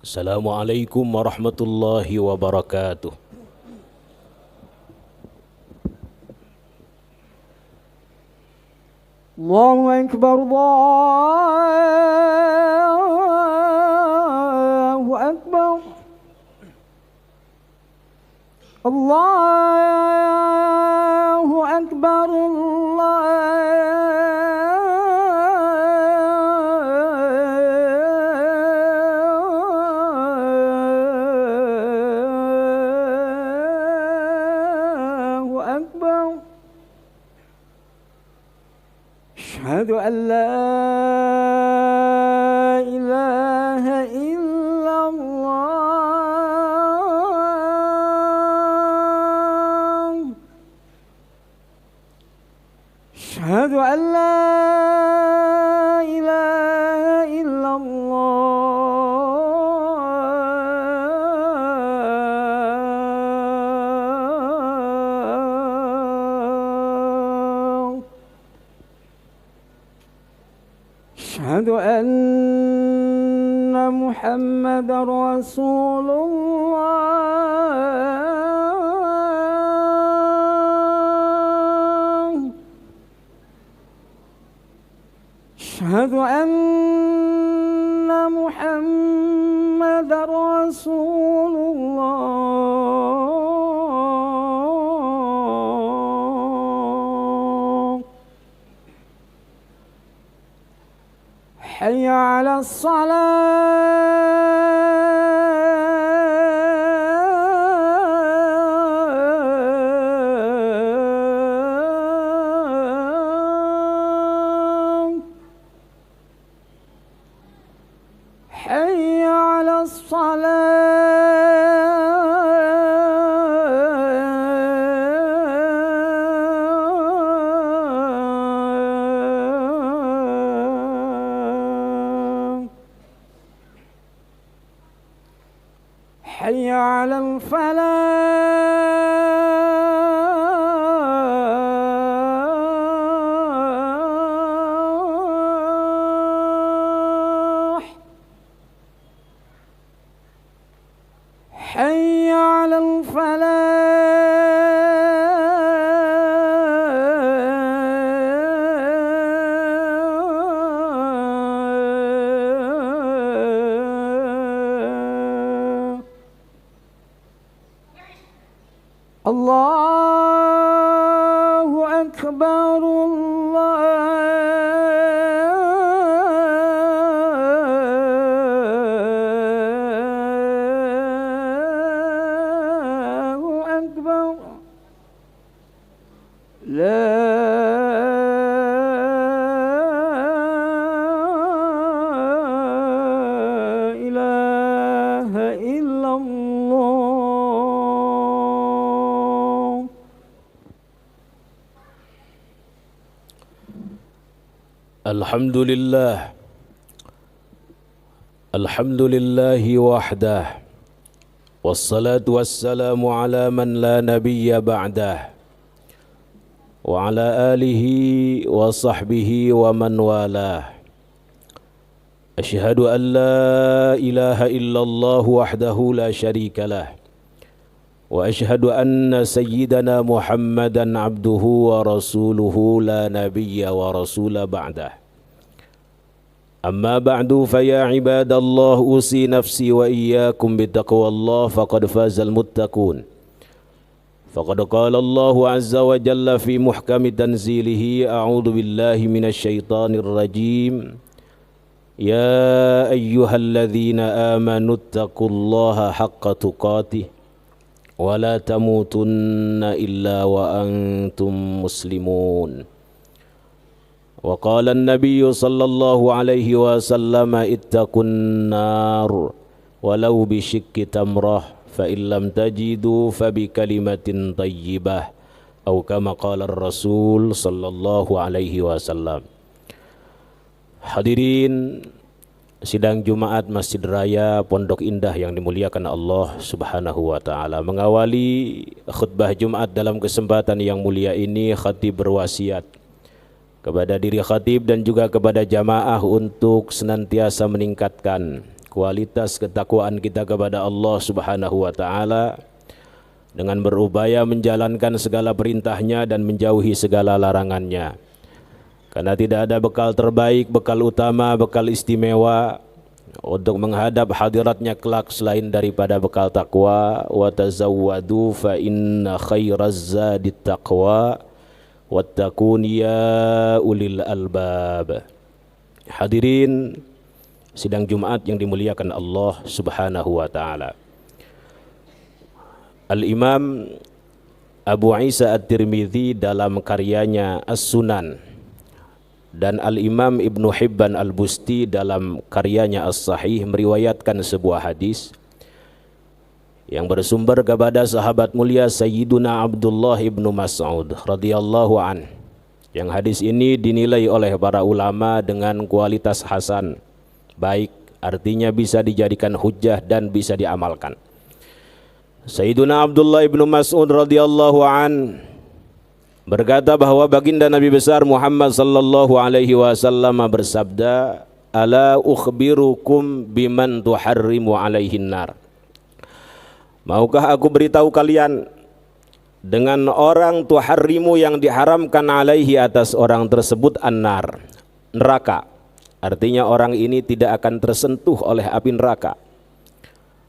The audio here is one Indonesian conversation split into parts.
Assalamualaikum warahmatullahi wabarakatuh. Allahu Akbar, Allahu Akbar, Allahu Akbar, Allahu Akbar. أشهد أن لا إله إلا الله. أشهد أن لا إله إلا الله. أشهد أن محمدا رسول الله. أشهد أن محمدا رسول الله. حي على الصلاة. حي على الصلاة. حي على الفلاح. حي على الفلاح. الله أكبر، الله أكبر. لا إله إلا الله. Alhamdulillah. Alhamdulillahi wahdah. Wassalatu wassalamu ala man la nabiyya ba'dah. Wa ala alihi wa sahbihi wa man walah. Ashhadu an la ilaha illallah wahdahu la syarika lah. Wa ashhadu anna sayyidana Muhammadan abduhu wa rasuluhu la nabiyya wa rasula ba'dah. Amma ba'du fa ya ibadallah usi nafsi wa iyyakum bittaqwallah faqad fazal muttaqun. Faqad qala Allah azza wa jalla fi muhkami tanzilihi a'udzu billahi minasy syaithanir rajim. Ya ayyuhalladzina amanu taqullaha haqqa tuqatih wa la tamutunna illa wa antum muslimun. Wa qala an-nabiy sallallahu alaihi wasallam ittaqun nar walau bi shiqqi tamrah fa in lam tajidu fa bi kalimatin thayyibah atau kama qala ar-rasul sallallahu alaihi wasallam. Hadirin sidang Jumat Masjid Raya Pondok Indah yang dimuliakan Allah Subhanahu wa taala. Mengawali khutbah Jumat dalam kesempatan yang mulia ini, khatib berwasiat kepada diri khatib dan juga kepada jamaah untuk senantiasa meningkatkan kualitas ketakwaan kita kepada Allah Subhanahu wa taala dengan berupaya menjalankan segala perintahnya dan menjauhi segala larangannya. Karena tidak ada bekal terbaik, bekal utama, bekal istimewa untuk menghadap hadiratnya kelak selain daripada bekal takwa. Wa tazawwadu fa inna khairaz zadit taqwa wattaqun ya ulil albab. Hadirin sidang Jumat yang dimuliakan Allah Subhanahu wa taala. Al-Imam Abu Isa At-Tirmidzi dalam karyanya As-Sunan dan Al-Imam Ibnu Hibban Al-Busti dalam karyanya As-Sahih meriwayatkan sebuah hadis yang bersumber kepada sahabat mulia Sayyiduna Abdullah ibnu Mas'ud radhiyallahu an. Yang hadis ini dinilai oleh para ulama dengan kualitas hasan, baik, artinya bisa dijadikan hujjah dan bisa diamalkan. Sayyiduna Abdullah ibnu Mas'ud radhiyallahu an berkata bahwa baginda Nabi besar Muhammad sallallahu alaihi wasallam bersabda, "Ala ukhbirukum biman tuharrimu alaihin nar." Maukah aku beritahu kalian dengan orang tuharrimu yang diharamkan alaihi atas orang tersebut an-nar, neraka. Artinya orang ini tidak akan tersentuh oleh api neraka.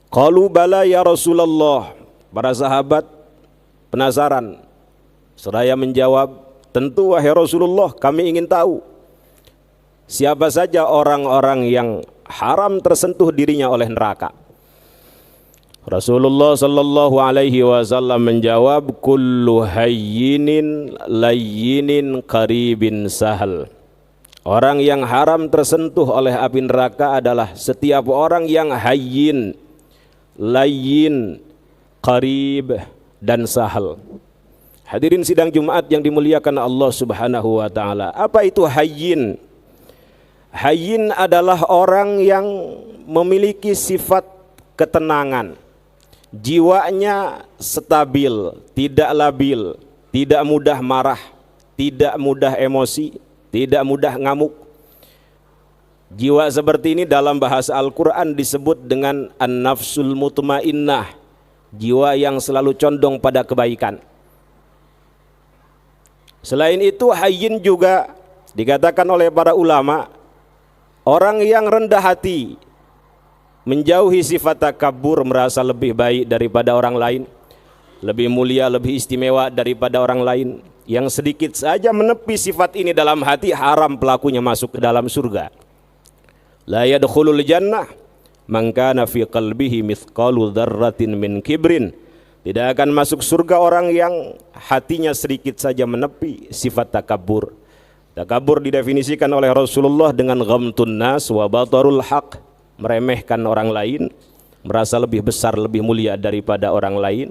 Qalu bala ya Rasulullah. Para sahabat penasaran. Seraya menjawab, tentu wahai Rasulullah, kami ingin tahu siapa saja orang-orang yang haram tersentuh dirinya oleh neraka. Rasulullah sallallahu alaihi wasallam menjawab, kullu hayyinin layyinin qaribin sahal. Orang yang haram tersentuh oleh api neraka adalah setiap orang yang hayyin, layyin, qarib dan sahal. Hadirin sidang Jumat yang dimuliakan Allah Subhanahu wa taala. Apa itu hayyin? Hayyin adalah orang yang memiliki sifat ketenangan. Jiwanya stabil, tidak labil, tidak mudah marah, tidak mudah emosi, tidak mudah ngamuk. Jiwa seperti ini dalam bahasa Al-Quran disebut dengan an-nafsul mutmainnah, jiwa yang selalu condong pada kebaikan. Selain itu hayyin juga dikatakan oleh para ulama orang yang rendah hati, menjauhi sifat takabur, merasa lebih baik daripada orang lain, lebih mulia, lebih istimewa daripada orang lain. Yang sedikit saja menepi sifat ini dalam hati, haram pelakunya masuk ke dalam surga. La yadkhulul jannah man kana fi qalbihi mithqalu dzarratin min kibrin. Tidak akan masuk surga orang yang hatinya sedikit saja menepi sifat takabur. Takabur didefinisikan oleh Rasulullah dengan ghamtun nas wa batarul haq, meremehkan orang lain, merasa lebih besar, lebih mulia daripada orang lain.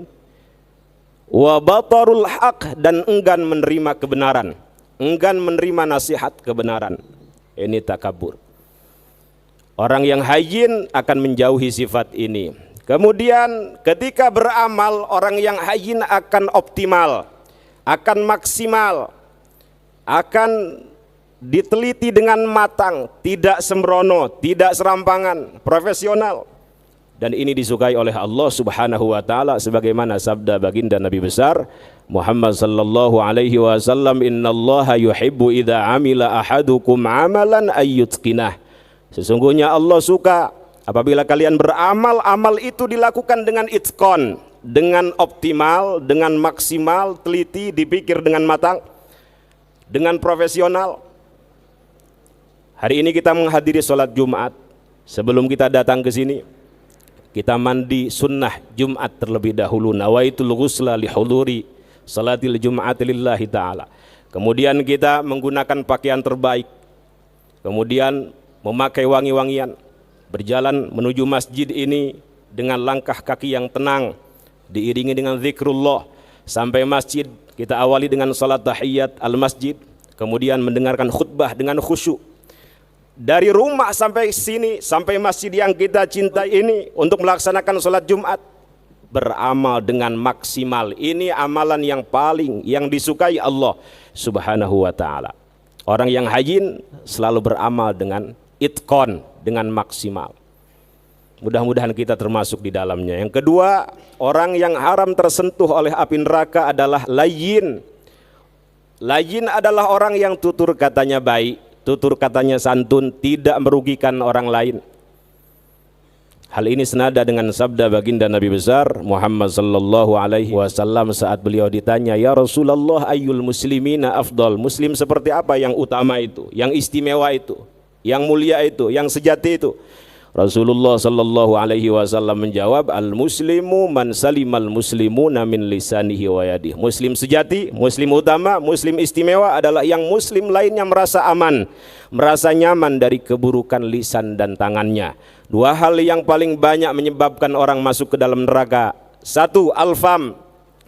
Wa batarul haq, dan enggan menerima kebenaran, enggan menerima nasihat kebenaran. Ini takabur. Orang yang hayyin akan menjauhi sifat ini. Kemudian ketika beramal, orang yang hayyin akan optimal, akan maksimal, akan diteliti dengan matang, tidak sembrono, tidak serampangan, profesional. Dan ini disukai oleh Allah Subhanahu wa taala sebagaimana sabda baginda Nabi besar Muhammad sallallahu alaihi wasallam, innallaha yuhibbu idza amila ahadukum amalan ayyutqinah. Sesungguhnya Allah suka apabila kalian beramal, amal itu dilakukan dengan itqan, dengan optimal, dengan maksimal, teliti, dipikir dengan matang, dengan profesional. Hari ini kita menghadiri sholat Jumat. Sebelum kita datang ke sini, kita mandi sunnah Jumat terlebih dahulu. Nawaitul ghusla li huduri salatil Jumat lillahi ta'ala. Kemudian kita menggunakan pakaian terbaik. Kemudian memakai wangi-wangian. Berjalan menuju masjid ini dengan langkah kaki yang tenang, diiringi dengan zikrullah. Sampai masjid kita awali dengan salat tahiyat al-masjid, kemudian mendengarkan khutbah dengan khusyuk. Dari rumah sampai sini, sampai masjid yang kita cintai ini untuk melaksanakan salat Jumat, beramal dengan maksimal. Ini amalan yang paling yang disukai Allah Subhanahu wa taala. Orang yang hayyin selalu beramal dengan itqan, dengan maksimal. Mudah-mudahan kita termasuk di dalamnya. Yang kedua, orang yang haram tersentuh oleh api neraka adalah layyin. Layyin adalah orang yang tutur katanya baik, tutur katanya santun, tidak merugikan orang lain. Hal ini senada dengan sabda baginda Nabi besar Muhammad sallallahu alaihi wasallam saat beliau ditanya, "Ya Rasulullah, ayyul muslimina afdal?" Muslim seperti apa yang utama itu, yang istimewa itu, yang mulia itu, yang sejati itu? Rasulullah sallallahu alaihi wasallam menjawab, "Al-muslimu man salimal muslimuna min lisanihi wa yadihi." Muslim sejati, muslim utama, muslim istimewa adalah yang muslim lainnya merasa aman, merasa nyaman dari keburukan lisan dan tangannya. Dua hal yang paling banyak menyebabkan orang masuk ke dalam neraka. Satu, al-fam,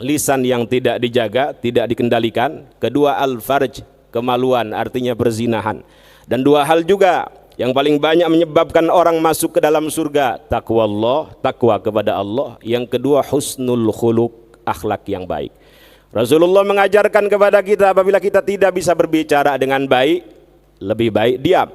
lisan yang tidak dijaga, tidak dikendalikan. Kedua, al-farj, kemaluan, artinya perzinahan. Dan dua hal juga yang paling banyak menyebabkan orang masuk ke dalam surga, takwa Allah, takwa kepada Allah. Yang kedua, husnul khuluq, akhlak yang baik. Rasulullah mengajarkan kepada kita, apabila kita tidak bisa berbicara dengan baik, lebih baik diam.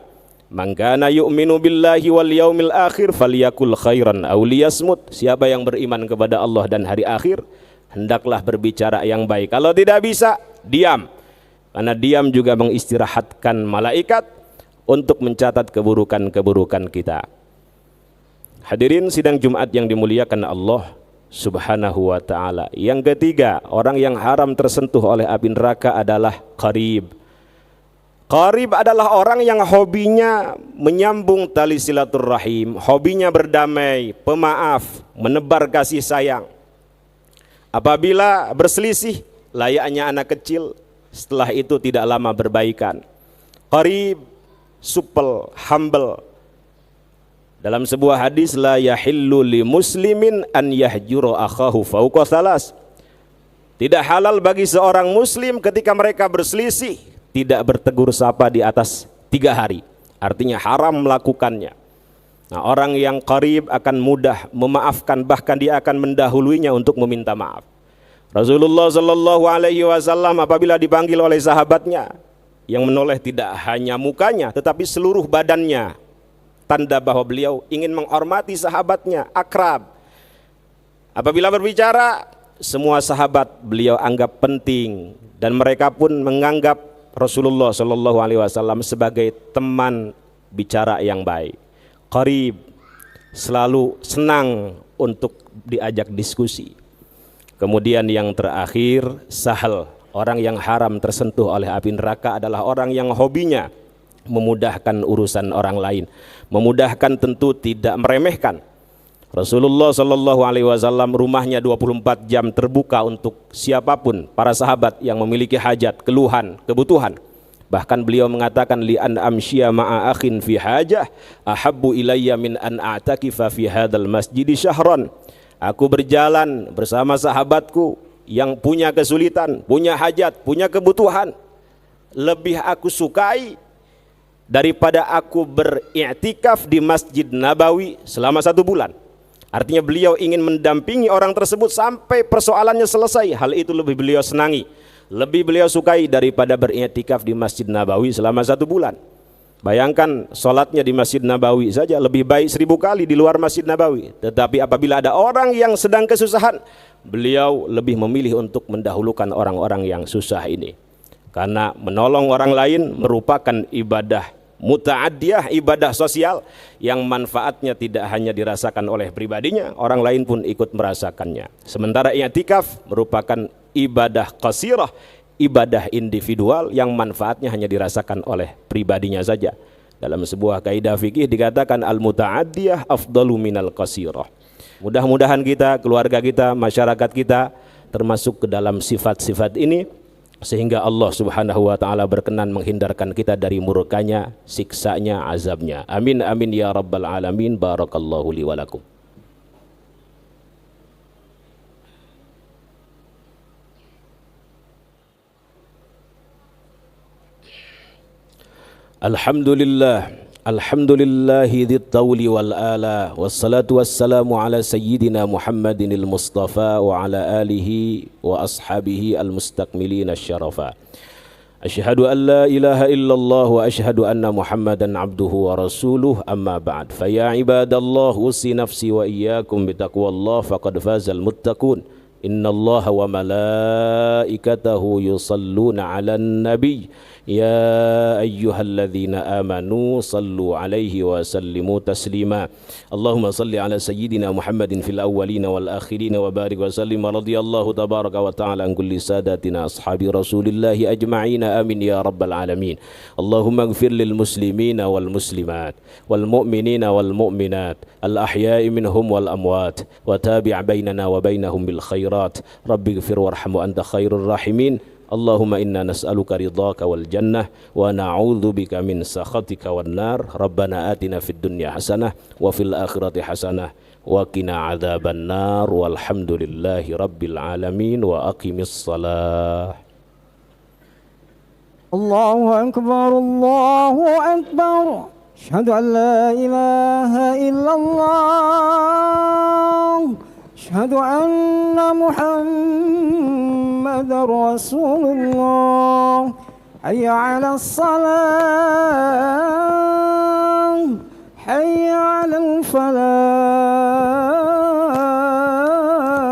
Man kana yu'minu billahi wal yaumil akhir falyakul khairan aw liyasmut. Siapa yang beriman kepada Allah dan hari akhir, hendaklah berbicara yang baik. Kalau tidak bisa, diam. Karena diam juga mengistirahatkan malaikat untuk mencatat keburukan-keburukan kita. Hadirin sidang Jumat yang dimuliakan Allah Subhanahu wa ta'ala. Yang ketiga, orang yang haram tersentuh oleh api neraka adalah qarib. Qarib adalah orang yang hobinya menyambung tali silaturrahim, hobinya berdamai, pemaaf, menebar kasih sayang. Apabila berselisih, layaknya anak kecil, setelah itu tidak lama berbaikan. Qarib, supel, humble. Dalam sebuah hadis, la yahillu li muslimin an yahjura akhahu fauqa salas. Tidak halal bagi seorang muslim ketika mereka berselisih tidak bertegur sapa di atas 3 hari. Artinya haram melakukannya. Nah, orang yang qarib akan mudah memaafkan, bahkan dia akan mendahuluinya untuk meminta maaf. Rasulullah sallallahu alaihi wasallam apabila dipanggil oleh sahabatnya, yang menoleh tidak hanya mukanya tetapi seluruh badannya, tanda bahwa beliau ingin menghormati sahabatnya, akrab. Apabila berbicara, semua sahabat beliau anggap penting dan mereka pun menganggap Rasulullah sallallahu alaihi wasallam sebagai teman bicara yang baik. Qarib, selalu senang untuk diajak diskusi. Kemudian yang terakhir, sahal. Orang yang haram tersentuh oleh api neraka adalah orang yang hobinya memudahkan urusan orang lain. Memudahkan tentu tidak meremehkan. Rasulullah sallallahu alaihi wasallam rumahnya 24 jam terbuka untuk siapapun, para sahabat yang memiliki hajat, keluhan, kebutuhan. Bahkan beliau mengatakan, li an amsyiya ma'a akhin fi hajah ahabbu ilayya min an a'takifa fi hadzal masjid syahran. Aku berjalan bersama sahabatku yang punya kesulitan, punya hajat, punya kebutuhan, lebih aku sukai daripada aku beriktikaf di Masjid Nabawi selama 1 bulan. Artinya beliau ingin mendampingi orang tersebut sampai persoalannya selesai. Hal itu lebih beliau senangi, lebih beliau sukai daripada beriktikaf di Masjid Nabawi selama 1 bulan. Bayangkan sholatnya di Masjid Nabawi saja lebih baik 1000 kali di luar Masjid Nabawi. Tetapi apabila ada orang yang sedang kesusahan, beliau lebih memilih untuk mendahulukan orang-orang yang susah ini. Karena menolong orang lain merupakan ibadah muta'addiyah, ibadah sosial yang manfaatnya tidak hanya dirasakan oleh pribadinya, orang lain pun ikut merasakannya. Sementara i'tikaf merupakan ibadah qasirah, ibadah individual yang manfaatnya hanya dirasakan oleh pribadinya saja. Dalam sebuah kaidah fikih dikatakan al-muta'addiyah afdalu minal qasirah. Mudah-mudahan kita, keluarga kita, masyarakat kita termasuk ke dalam sifat-sifat ini, sehingga Allah subhanahu wa ta'ala berkenan menghindarkan kita dari murkanya, siksanya, azabnya. Amin amin ya rabbal alamin. Barakallahu li walakum. Alhamdulillah. Alhamdulillahi dzit tawli wal ala, wassalatu wassalamu ala sayyidina Muhammadinil Mustafa wa ala alihi wa ashabihi al-mustakmilina syarafa. أشهد أن لا إله إلا الله وأشهد أن محمدا عبده ورسوله أما بعد فيا عباد الله أوصي نفسي وإياكم بتقوى الله فقد فاز المتقون إن الله وملائكته يصلون على النبي يا أيها الذين آمنوا صلوا عليه وسلموا تسليما اللهم صل على سيدنا محمد في الأولين والآخرين وبارك وسلم رضي الله تبارك وتعالى عن كل ساداتنا أصحاب رسول الله أجمعين آمين يا رب العالمين اللهم اغفر للمسلمين والمسلمات والمؤمنين والمؤمنات الأحياء منهم والأموات وتابع بيننا وبينهم بالخيرات رب اغفر وارحم وأنت خير الراحمين اللهم إنا نسألك رضاك والجنة ونعوذ بك من سخطك والنار ربنا آتنا في الدنيا حسنة وفي الآخرة حسنة وقنا عذاب النار والحمد لله رب العالمين وأقم الصلاة الله أكبر الله أكبر أشهد أن لا إله إلا الله أشهد أن محمد رسول الله حي على الصلاة حي على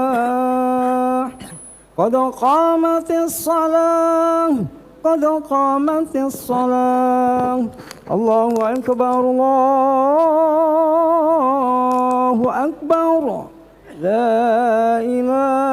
الفلاح قد قامت الصلاة قد قامت الصلاة الله أكبر الله أكبر لا إله